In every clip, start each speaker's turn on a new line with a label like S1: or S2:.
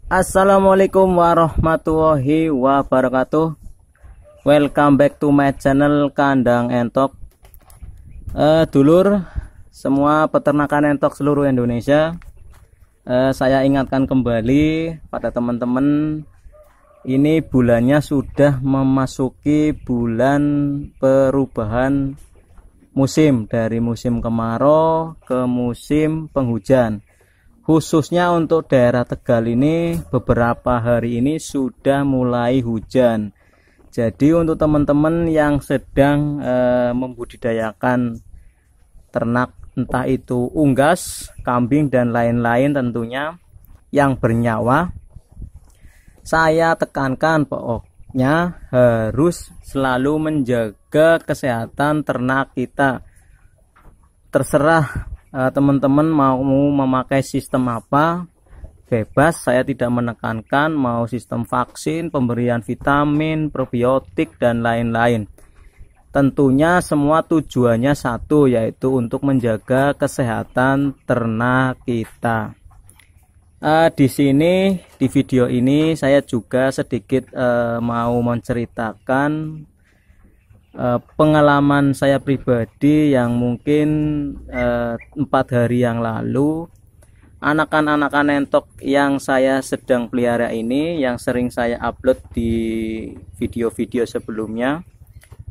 S1: Assalamualaikum warahmatullahi wabarakatuh. Welcome back to my channel Kandang Entok. Dulur semua peternakan entok seluruh Indonesia, saya ingatkan kembali pada teman-teman, ini bulannya sudah memasuki bulan perubahan musim dari musim kemarau ke musim penghujan. Khususnya untuk daerah Tegal ini beberapa hari ini sudah mulai hujan. Jadi untuk teman-teman yang sedang membudidayakan ternak, entah itu unggas, kambing dan lain-lain tentunya yang bernyawa, saya tekankan pokoknya harus selalu menjaga kesehatan ternak kita. Terserah teman-teman mau memakai sistem apa, bebas, saya tidak menekankan mau sistem vaksin, pemberian vitamin, probiotik dan lain-lain. Tentunya semua tujuannya satu, yaitu untuk menjaga kesehatan ternak kita. Di sini di video ini saya juga sedikit mau menceritakan pengalaman saya pribadi yang mungkin 4 hari yang lalu. Anakan-anakan entok yang saya sedang pelihara ini, yang sering saya upload di video-video sebelumnya,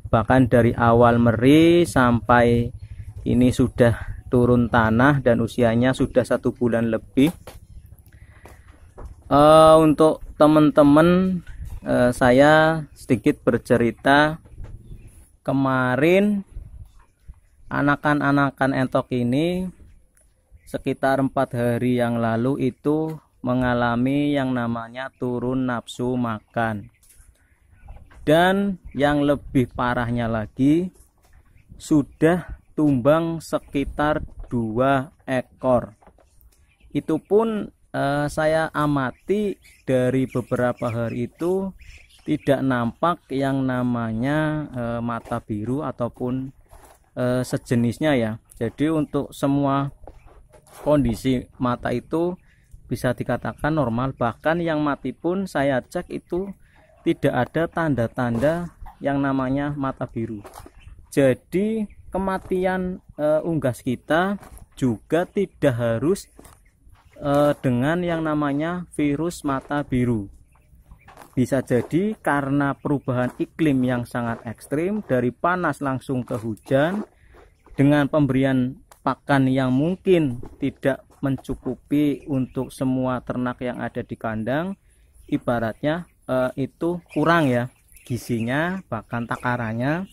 S1: bahkan dari awal meri sampai ini sudah turun tanah dan usianya sudah 1 bulan lebih. Untuk teman-teman, saya sedikit bercerita. Kemarin anakan-anakan entok ini sekitar 4 hari yang lalu itu mengalami yang namanya turun nafsu makan. Dan yang lebih parahnya lagi, sudah tumbang sekitar 2 ekor. Itu pun saya amati dari beberapa hari itu tidak nampak yang namanya mata biru ataupun sejenisnya ya. Jadi untuk semua kondisi mata itu bisa dikatakan normal, bahkan yang mati pun saya cek itu tidak ada tanda-tanda yang namanya mata biru. Jadi kematian unggas kita juga tidak harus dengan yang namanya virus mata biru. Bisa jadi karena perubahan iklim yang sangat ekstrim, dari panas langsung ke hujan, dengan pemberian pakan yang mungkin tidak mencukupi untuk semua ternak yang ada di kandang, ibaratnya itu kurang ya gizinya, bahkan takarannya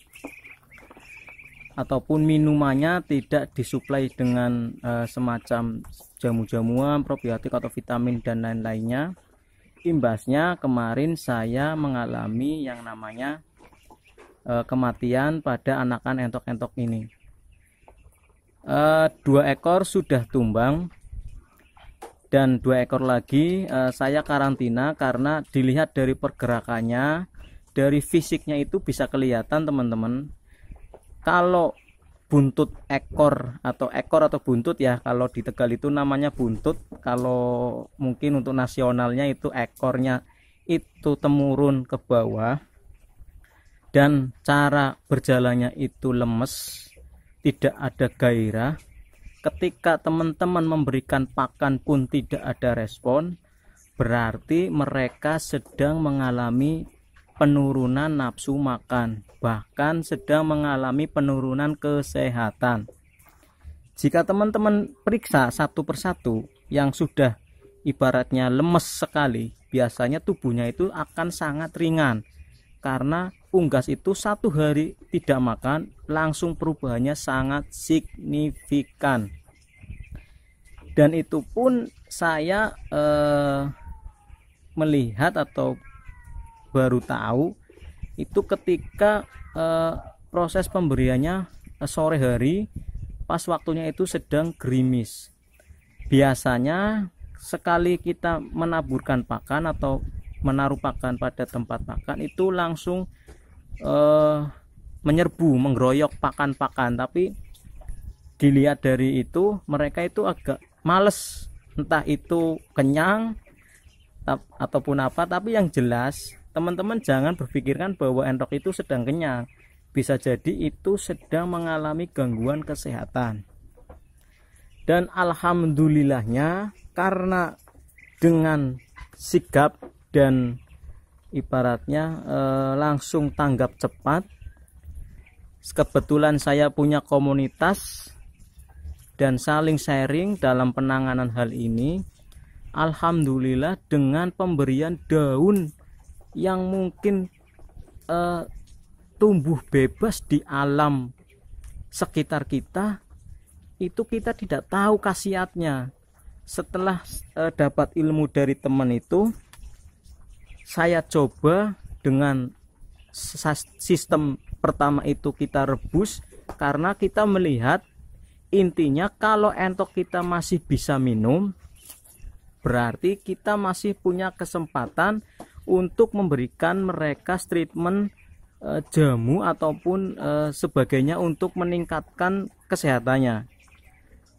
S1: ataupun minumannya tidak disuplai dengan semacam jamu-jamuan, probiotik atau vitamin dan lain-lainnya. Imbasnya kemarin saya mengalami yang namanya kematian pada anakan entok-entok ini. 2 ekor sudah tumbang dan 2 ekor lagi saya karantina karena dilihat dari pergerakannya, dari fisiknya itu bisa kelihatan teman-teman. Kalau buntut ekor atau buntut ya, kalau di Tegal itu namanya buntut, kalau mungkin untuk nasionalnya itu ekornya itu temurun ke bawah dan cara berjalannya itu lemes, tidak ada gairah. Ketika teman-teman memberikan pakan pun tidak ada respon, berarti mereka sedang mengalami penurunan nafsu makan, bahkan sedang mengalami penurunan kesehatan. Jika teman-teman periksa satu persatu yang sudah ibaratnya lemes sekali, biasanya tubuhnya itu akan sangat ringan, karena unggas itu 1 hari tidak makan langsung perubahannya sangat signifikan. Dan itu pun saya melihat atau baru tahu itu ketika proses pemberiannya sore hari, pas waktunya itu sedang gerimis. Biasanya sekali kita menaburkan pakan atau menaruh pakan pada tempat pakan itu langsung menyerbu, menggeroyok pakan-pakan, tapi dilihat dari itu mereka itu agak males, entah itu kenyang ataupun apa, tapi yang jelas teman-teman jangan berpikirkan bahwa entok itu sedang kenyang. Bisa jadi itu sedang mengalami gangguan kesehatan. Dan alhamdulillahnya karena dengan sigap dan ibaratnya langsung tanggap cepat, kebetulan saya punya komunitas dan saling sharing dalam penanganan hal ini. Alhamdulillah dengan pemberian daun yang mungkin tumbuh bebas di alam sekitar kita, itu kita tidak tahu khasiatnya. Setelah dapat ilmu dari teman itu, saya coba dengan sistem pertama itu kita rebus, karena kita melihat intinya kalau entok kita masih bisa minum, berarti kita masih punya kesempatan untuk memberikan mereka treatment jamu ataupun sebagainya untuk meningkatkan kesehatannya.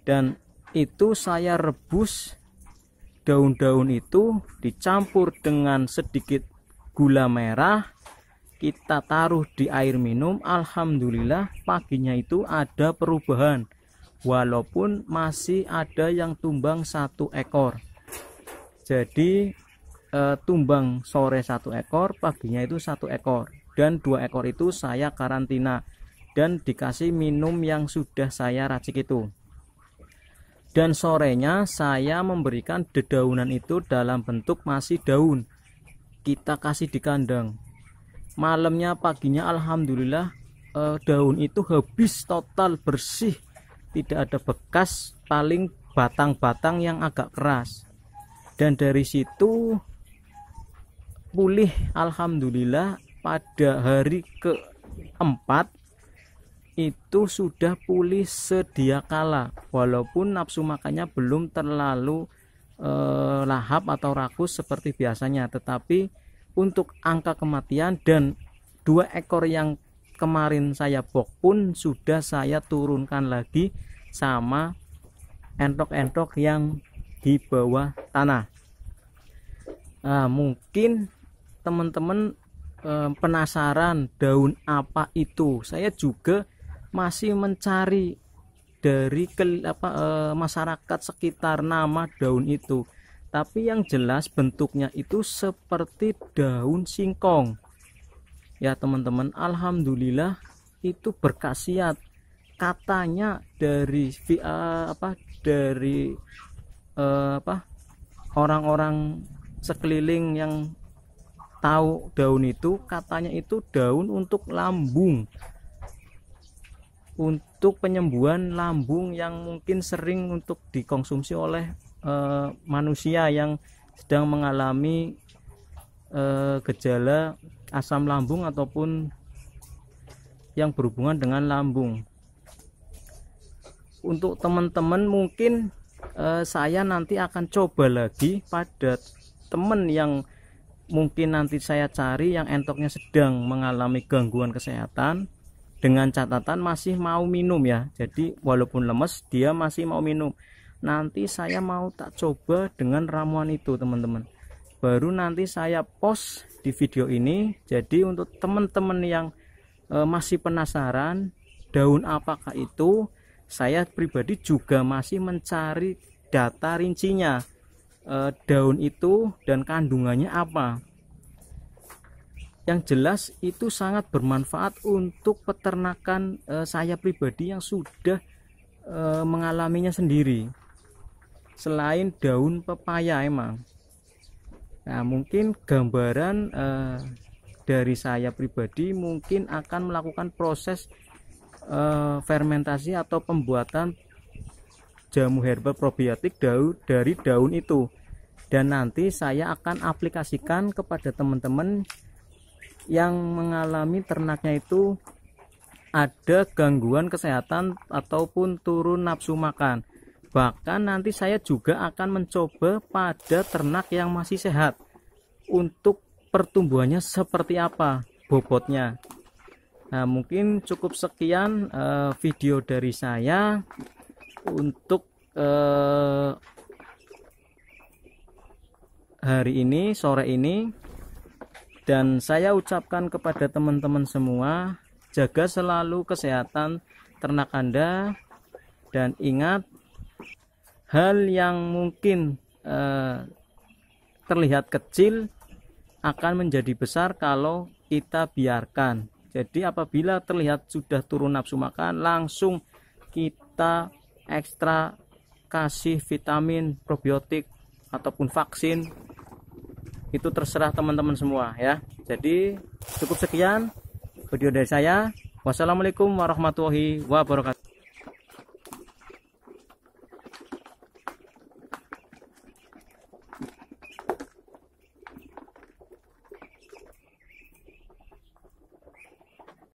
S1: Dan itu saya rebus daun-daun itu dicampur dengan sedikit gula merah, kita taruh di air minum. Alhamdulillah paginya itu ada perubahan, walaupun masih ada yang tumbang 1 ekor. Jadi tumbang sore 1 ekor, paginya itu 1 ekor, dan 2 ekor itu saya karantina dan dikasih minum yang sudah saya racik itu. Dan sorenya saya memberikan dedaunan itu dalam bentuk masih daun, kita kasih di kandang. Malamnya paginya alhamdulillah daun itu habis total, bersih, tidak ada bekas, paling batang-batang yang agak keras. Dan dari situ pulih alhamdulillah. Pada hari keempat itu sudah pulih sedia kala, walaupun nafsu makannya belum terlalu lahap atau rakus seperti biasanya, tetapi untuk angka kematian dan 2 ekor yang kemarin saya bok pun sudah saya turunkan lagi sama entok-entok yang di bawah tanah. Mungkin teman-teman penasaran daun apa itu. Saya juga masih mencari dari masyarakat sekitar nama daun itu, tapi yang jelas bentuknya itu seperti daun singkong ya teman-teman. Alhamdulillah itu berkhasiat, katanya dari orang-orang sekeliling yang tahu daun itu, katanya itu daun untuk lambung, untuk penyembuhan lambung yang mungkin sering untuk dikonsumsi oleh manusia yang sedang mengalami gejala asam lambung ataupun yang berhubungan dengan lambung. Untuk teman-teman mungkin saya nanti akan coba lagi pada teman yang mungkin nanti saya cari yang entoknya sedang mengalami gangguan kesehatan, dengan catatan masih mau minum ya. Jadi walaupun lemes dia masih mau minum. Nanti saya mau tak coba dengan ramuan itu teman-teman, baru nanti saya post di video ini. Jadi untuk teman-teman yang masih penasaran daun apakah itu, saya pribadi juga masih mencari data rincinya, daun itu dan kandungannya apa. Yang jelas itu sangat bermanfaat untuk peternakan saya pribadi yang sudah mengalaminya sendiri. Selain daun pepaya emang. Nah, mungkin gambaran dari saya pribadi mungkin akan melakukan proses fermentasi atau pembuatan jamu herbal probiotik dari daun itu, dan nanti saya akan aplikasikan kepada teman-teman yang mengalami ternaknya itu ada gangguan kesehatan ataupun turun nafsu makan. Bahkan nanti saya juga akan mencoba pada ternak yang masih sehat untuk pertumbuhannya seperti apa bobotnya. Nah, mungkin cukup sekian video dari saya untuk hari ini, sore ini. Dan saya ucapkan kepada teman-teman semua, jaga selalu kesehatan ternak Anda, dan ingat, hal yang mungkin terlihat kecil akan menjadi besar kalau kita biarkan. Jadi apabila terlihat sudah turun nafsu makan, langsung kita ekstra kasih vitamin, probiotik ataupun vaksin. Itu terserah teman-teman semua ya. Jadi cukup sekian video dari saya. Wassalamualaikum warahmatullahi wabarakatuh.